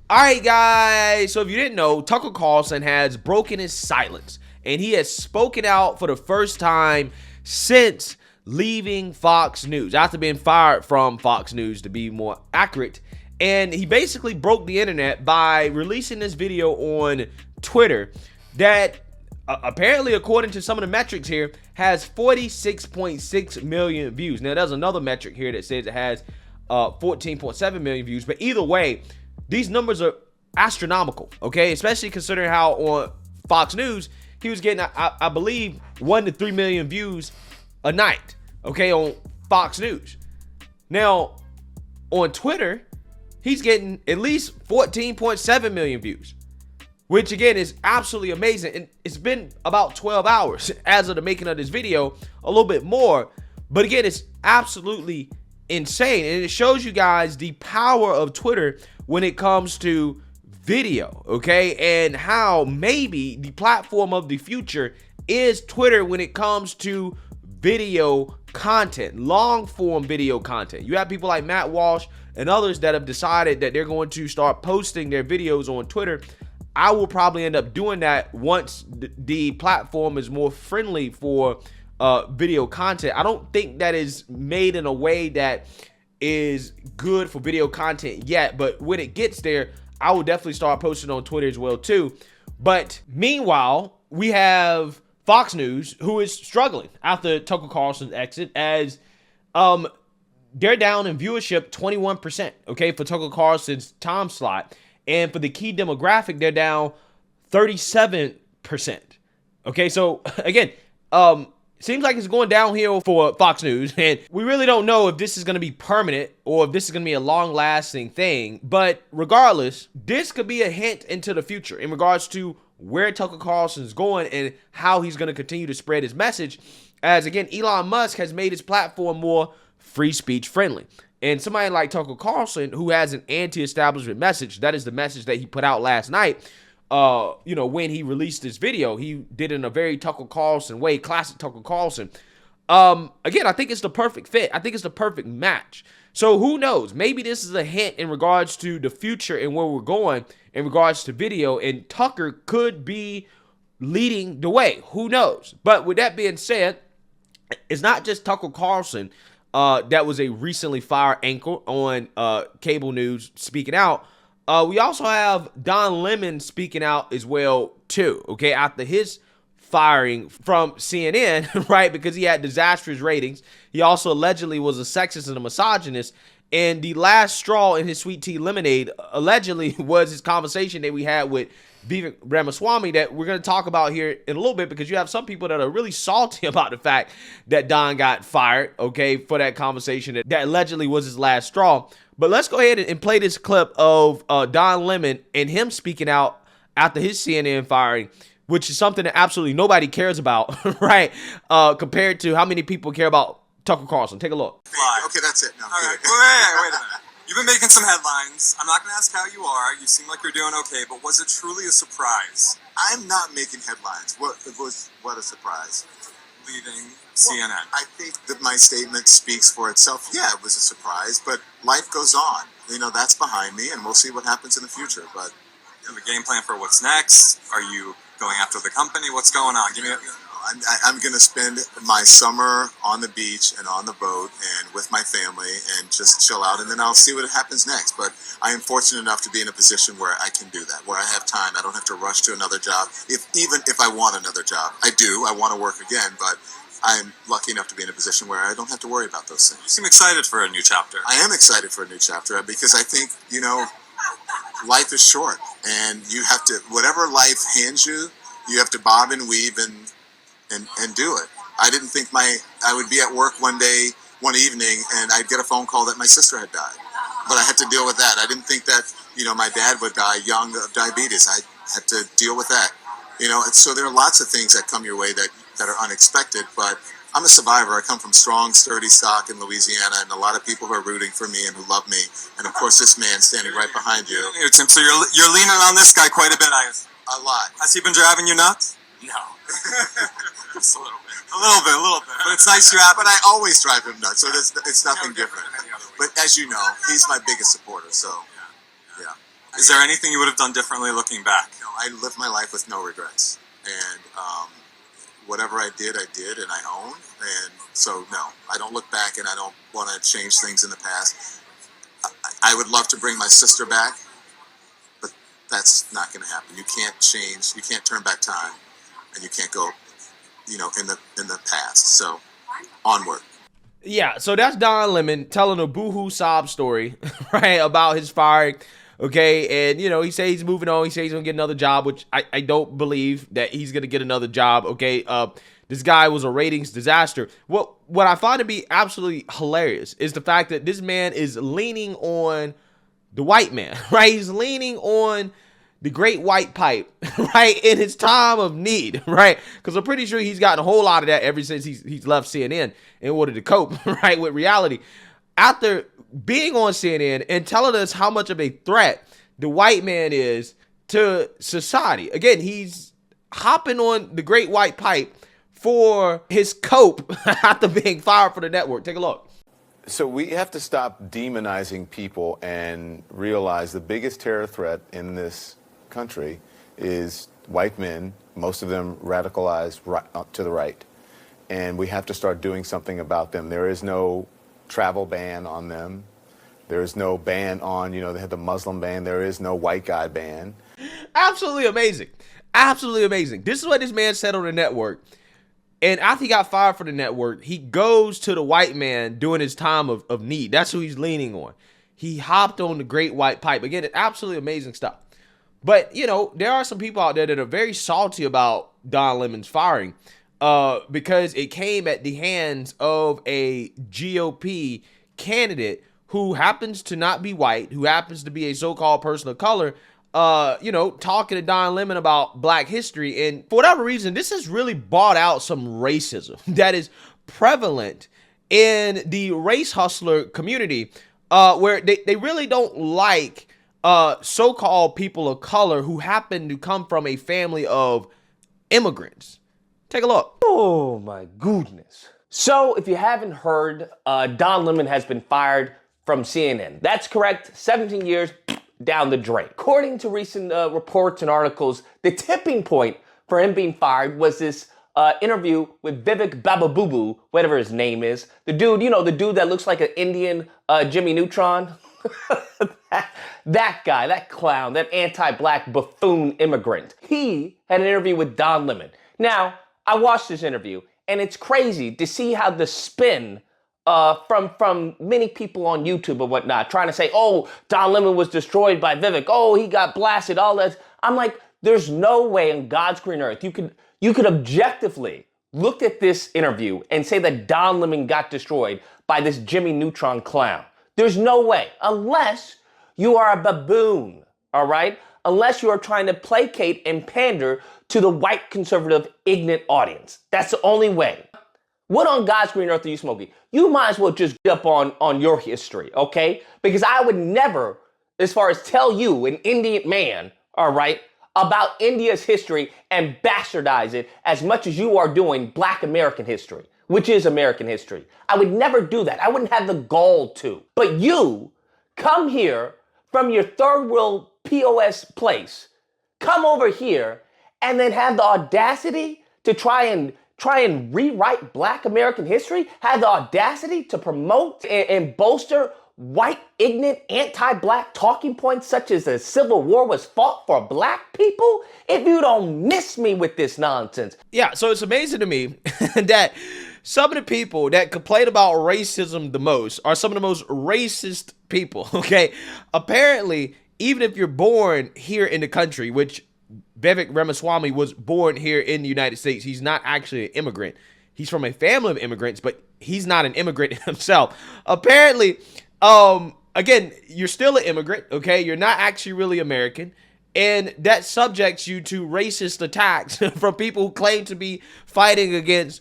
All right, guys. So if you didn't know, Tucker Carlson has broken his silence, and he has spoken out for the first time since leaving Fox News, after being fired from Fox News, to be more accurate. And he basically broke the internet by releasing this video on Twitter that apparently, according to some of the metrics here, has 46.6 million views. Now, there's another metric here that says it has 14.7 million views. But either way, these numbers are astronomical, okay? Especially considering how on Fox News, he was getting, I believe, 1 to 3 million views a night, okay, on Fox News. Now, on Twitter, he's getting at least 14.7 million views, which again is absolutely amazing. And it's been about 12 hours as of the making of this video, a little bit more. But again, it's absolutely insane. And it shows you guys the power of Twitter when it comes to video, okay? And how maybe the platform of the future is Twitter when it comes to video content, long form video content. You have people like Matt Walsh and others that have decided that they're going to start posting their videos on Twitter. I will probably end up doing that once the platform is more friendly for video content. I don't think that is made in a way that is good for video content yet, but when it gets there, I will definitely start posting on Twitter as well too. But meanwhile, we have Fox News, who is struggling after Tucker Carlson's exit, as they're down in viewership 21%, okay, for Tucker Carlson's time slot. And for the key demographic, they're down 37%. Okay, so again, seems like it's going downhill for Fox News, and we really don't know if this is going to be permanent or if this is going to be a long-lasting thing. But regardless, this could be a hint into the future in regards to where Tucker Carlson is going and how he's going to continue to spread his message. As again, Elon Musk has made his platform more free speech friendly. And somebody like Tucker Carlson, who has an anti-establishment message, that is the message that he put out last night. When he released this video, he did it in a very Tucker Carlson way, classic Tucker Carlson. Again, I think it's the perfect fit. I think it's the perfect match. So who knows? Maybe this is a hint in regards to the future and where we're going in regards to video, and Tucker could be leading the way. Who knows? But with that being said, it's not just Tucker Carlson that was a recently fired anchor on cable news speaking out. We also have Don Lemon speaking out as well too, okay, after his firing from CNN, right, because he had disastrous ratings. He also allegedly was a sexist and a misogynist, and the last straw in his sweet tea lemonade allegedly was his conversation that we had with Vivek that we're going to talk about here in a little bit, because you have some people that are really salty about the fact that Don got fired, okay, for that conversation that allegedly was his last straw. But let's go ahead and play this clip of Don Lemon and him speaking out after his CNN firing, which is something that absolutely nobody cares about, right, compared to how many people care about Tucker Carlson. Take a look. Okay, that's it. No, all right. Wait a minute. You've been making some headlines. I'm not going to ask how you are. You seem like you're doing okay, but was it truly a surprise? I'm not making headlines. What a surprise. Leaving CNN. Well, I think that my statement speaks for itself. Yeah, it was a surprise, but life goes on. You know, that's behind me, and we'll see what happens in the future. But you have a game plan for what's next? Are you going after the company? What's going on? Give me a... I'm going to spend my summer on the beach and on the boat and with my family and just chill out, and then I'll see what happens next. But I am fortunate enough to be in a position where I can do that, where I have time. I don't have to rush to another job. Even if I want another job, I do. I want to work again, but I'm lucky enough to be in a position where I don't have to worry about those things. You seem excited for a new chapter. I am excited for a new chapter because I think, you know, life is short, and you have to, whatever life hands you, you have to bob and weave and do it. I didn't think I would be at work one evening, and I'd get a phone call that my sister had died. But I had to deal with that. I didn't think that, you know, my dad would die young of diabetes. I had to deal with that. You know, and so there are lots of things that come your way that are unexpected, but I'm a survivor. I come from strong, sturdy stock in Louisiana, and a lot of people who are rooting for me and who love me. And of course, this man standing right behind you. Hey, Tim, so you're leaning on this guy quite a bit, A lot. Has he been driving you nuts? No. Just a little bit. A little bit. But it's nice you have. But I always drive him nuts, so it's nothing different. But as you know, he's my biggest supporter, so yeah. Is there anything you would have done differently looking back? No, I lived my life with no regrets, and whatever I did, and I own. And so, no, I don't look back, and I don't want to change things in the past. I would love to bring my sister back, but that's not going to happen. You can't change. You can't turn back time, and you can't go, in the past. So, onward. Yeah, so that's Don Lemon telling a boohoo sob story, right, about his firing. Okay, and he says he's moving on. He says he's gonna get another job, which I don't believe that he's gonna get another job. Okay, this guy was a ratings disaster. What I find to be absolutely hilarious is the fact that this man is leaning on the white man, right? He's leaning on the great white pipe, right, in his time of need, right? Because I'm pretty sure he's gotten a whole lot of that ever since he's left CNN in order to cope, right, with reality. After being on CNN and telling us how much of a threat the white man is to society. Again, he's hopping on the great white pipe for his cope after being fired from the network. Take a look. So we have to stop demonizing people and realize the biggest terror threat in this country is white men, most of them radicalized to the right. And we have to start doing something about them. There is no travel ban on them. There is no ban on, they had the Muslim ban. There is no white guy ban. Absolutely amazing. Absolutely amazing. This is what this man said on the network. And after he got fired from the network, he goes to the white man during his time of need. That's who he's leaning on. He hopped on the great white pipe. Again, it's absolutely amazing stuff. But, there are some people out there that are very salty about Don Lemon's firing because it came at the hands of a GOP candidate who happens to not be white, who happens to be a so-called person of color, talking to Don Lemon about black history. And for whatever reason, this has really brought out some racism that is prevalent in the race hustler community, where they really don't like so-called people of color who happen to come from a family of immigrants. Take a look. Oh my goodness. So if you haven't heard, Don Lemon has been fired from CNN. That's correct. 17 years down the drain. According to recent reports and articles, the tipping point for him being fired was this interview with Vivek Bababubu, whatever his name is. The dude, the dude that looks like an Indian Jimmy Neutron. That guy, that clown, that anti-black buffoon immigrant. He had an interview with Don Lemon. Now, I watched this interview, and it's crazy to see how the spin from many people on YouTube and whatnot, trying to say, oh, Don Lemon was destroyed by Vivek. Oh, he got blasted, all that. I'm like, there's no way on God's green earth you could objectively look at this interview and say that Don Lemon got destroyed by this Jimmy Neutron clown. There's no way, unless you are a baboon, all right? Unless you are trying to placate and pander to the white conservative ignorant audience. That's the only way. What on God's green earth are you smoking? You might as well just get up on your history, okay? Because I would never, as far as tell you, an Indian man, all right, about India's history and bastardize it as much as you are doing Black American history, which is American history. I would never do that. I wouldn't have the gall to. But you come here from your third world POS place, come over here and then have the audacity to try and rewrite Black American history, have the audacity to promote and bolster white, ignorant, anti-black talking points such as the Civil War was fought for black people? If you don't miss me with this nonsense. Yeah, so it's amazing to me that some of the people that complain about racism the most are some of the most racist people, okay? Apparently, even if you're born here in the country, which Vivek Ramaswamy was born here in the United States. He's not actually an immigrant. He's from a family of immigrants, but he's not an immigrant himself. Apparently, again, you're still an immigrant, okay? You're not actually really American. And that subjects you to racist attacks from people who claim to be fighting against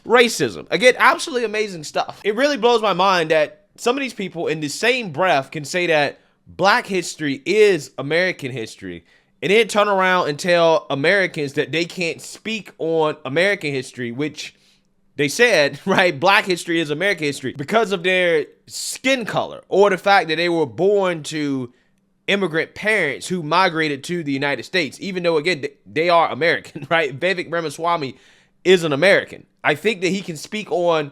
racism. Again, absolutely amazing stuff. It really blows my mind that some of these people in the same breath can say that Black history is American history, and then turn around and tell Americans that they can't speak on American history, which they said, right, Black history is American history because of their skin color or the fact that they were born to immigrant parents who migrated to the United States, even though, again, they are American, right? Vivek Ramaswamy is an American. I think that he can speak on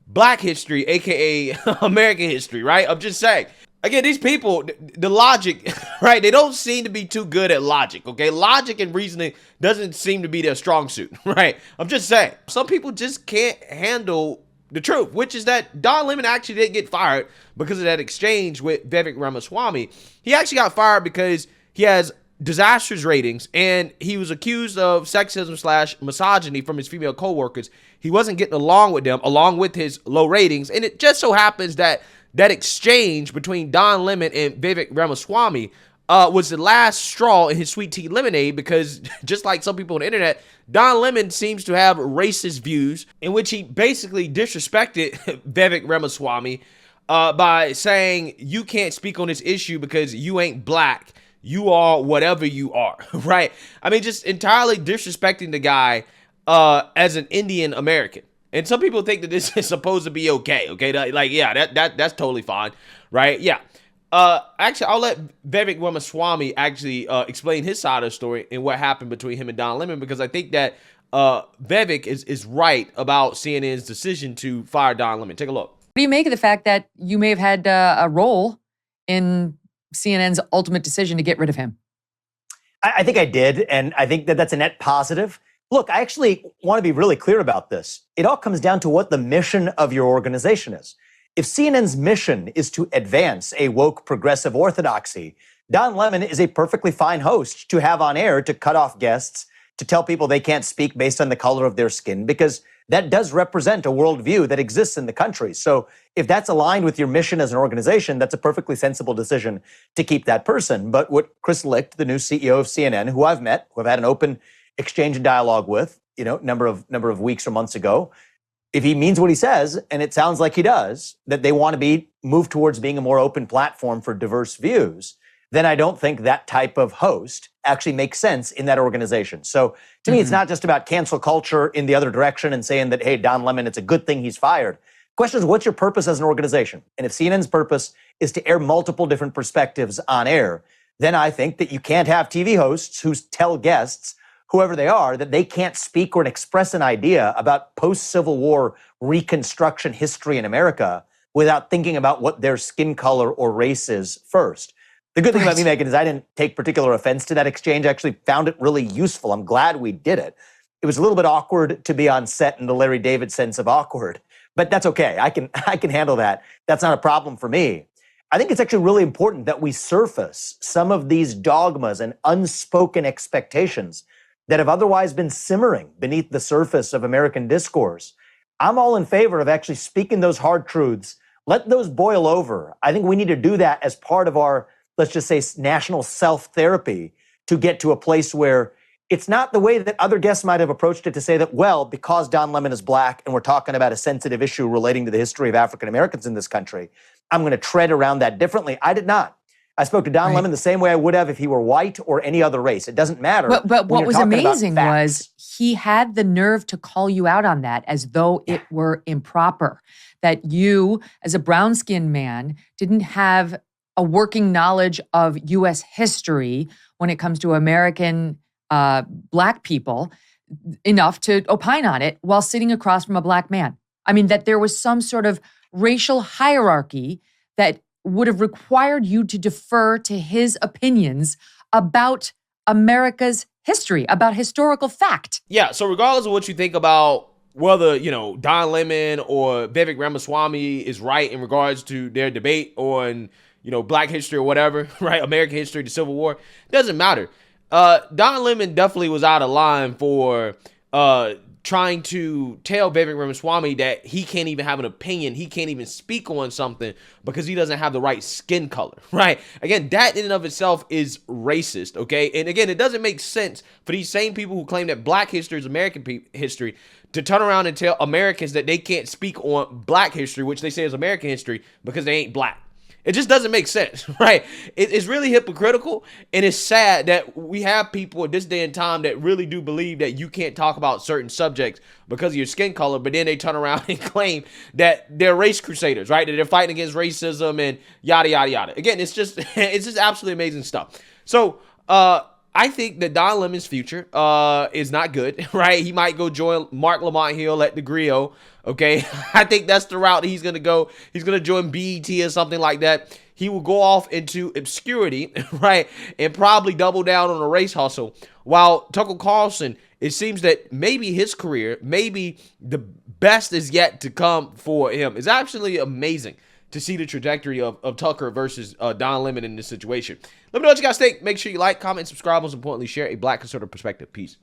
Black history, aka American history, right? I'm just saying. Again, these people, the logic, right? They don't seem to be too good at logic, okay? Logic and reasoning doesn't seem to be their strong suit, right? I'm just saying. Some people just can't handle the truth, which is that Don Lemon actually didn't get fired because of that exchange with Vivek Ramaswamy. He actually got fired because he has disastrous ratings, and he was accused of sexism / misogyny from his female coworkers. He wasn't getting along with them, along with his low ratings, and it just so happens that that exchange between Don Lemon and Vivek Ramaswamy was the last straw in his sweet tea lemonade, because just like some people on the internet, Don Lemon seems to have racist views in which he basically disrespected Vivek Ramaswamy by saying, you can't speak on this issue because you ain't black. You are whatever you are, right? I mean, just entirely disrespecting the guy as an Indian American. And some people think that this is supposed to be okay. Like, yeah, that's totally fine, right? Yeah. Actually, I'll let Vivek Ramaswamy actually explain his side of the story and what happened between him and Don Lemon, because I think that Vivek is right about CNN's decision to fire Don Lemon. Take a look. What do you make of the fact that you may have had a role in CNN's ultimate decision to get rid of him? I think I did, and I think that that's a net positive. Look, I actually want to be really clear about this. It all comes down to what the mission of your organization is. If CNN's mission is to advance a woke progressive orthodoxy, Don Lemon is a perfectly fine host to have on air to cut off guests, to tell people they can't speak based on the color of their skin, because that does represent a worldview that exists in the country. So if that's aligned with your mission as an organization, that's a perfectly sensible decision to keep that person. But what Chris Licht, the new CEO of CNN, who I've met, who I've had an open exchange and dialogue with, number of weeks or months ago, if he means what he says, and it sounds like he does, that they want to move towards being a more open platform for diverse views, then I don't think that type of host actually makes sense in that organization. So to me, it's not just about cancel culture in the other direction and saying that, hey, Don Lemon, it's a good thing he's fired. The question is, what's your purpose as an organization? And if CNN's purpose is to air multiple different perspectives on air, then I think that you can't have TV hosts who tell guests, whoever they are, that they can't speak or express an idea about post-Civil War Reconstruction history in America without thinking about what their skin color or race is first. The good thing about me, Megan, is I didn't take particular offense to that exchange. I actually found it really useful. I'm glad we did it. It was a little bit awkward to be on set in the Larry David sense of awkward, but that's okay. I can handle that. That's not a problem for me. I think it's actually really important that we surface some of these dogmas and unspoken expectations that have otherwise been simmering beneath the surface of American discourse. I'm all in favor of actually speaking those hard truths. Let those boil over. I think we need to do that as part of our, let's just say, national self-therapy to get to a place where it's not the way that other guests might have approached it, to say that, well, because Don Lemon is black and we're talking about a sensitive issue relating to the history of African Americans in this country, I'm going to tread around that differently. I did not. I spoke to Don Lemon the same way I would have if he were white or any other race. It doesn't matter. But what was amazing was he had the nerve to call you out on that as though it were improper, that you, as a brown-skinned man, didn't have a working knowledge of U.S. history when it comes to American black people enough to opine on it while sitting across from a black man. I mean, that there was some sort of racial hierarchy that would have required you to defer to his opinions about America's history, about historical fact. Yeah, so regardless of what you think about whether, Don Lemon or Vivek Ramaswamy is right in regards to their debate on, black history or whatever, right? American history, the Civil War, doesn't matter. Don Lemon definitely was out of line for trying to tell Vivek Ramaswamy that he can't even have an opinion. He can't even speak on something because he doesn't have the right skin color, right? Again, that in and of itself is racist, okay? And again, it doesn't make sense for these same people who claim that black history is American history to turn around and tell Americans that they can't speak on black history, which they say is American history, because they ain't black. It just doesn't make sense, right? It's really hypocritical, and it's sad that we have people at this day and time that really do believe that you can't talk about certain subjects because of your skin color, but then they turn around and claim that they're race crusaders, right? That they're fighting against racism and yada, yada, yada. Again, it's just absolutely amazing stuff. So, I think that Don Lemon's future is not good, right? He might go join Mark Lamont Hill at the Griot, okay? I think that's the route he's going to go. He's going to join BET or something like that. He will go off into obscurity, right? And probably double down on a race hustle. While Tucker Carlson, it seems that maybe his career, maybe the best is yet to come for him. It's absolutely amazing to see the trajectory of Tucker versus Don Lemon in this situation. Let me know what you guys think. Make sure you like, comment, subscribe, most importantly, share a Black conservative perspective. Peace.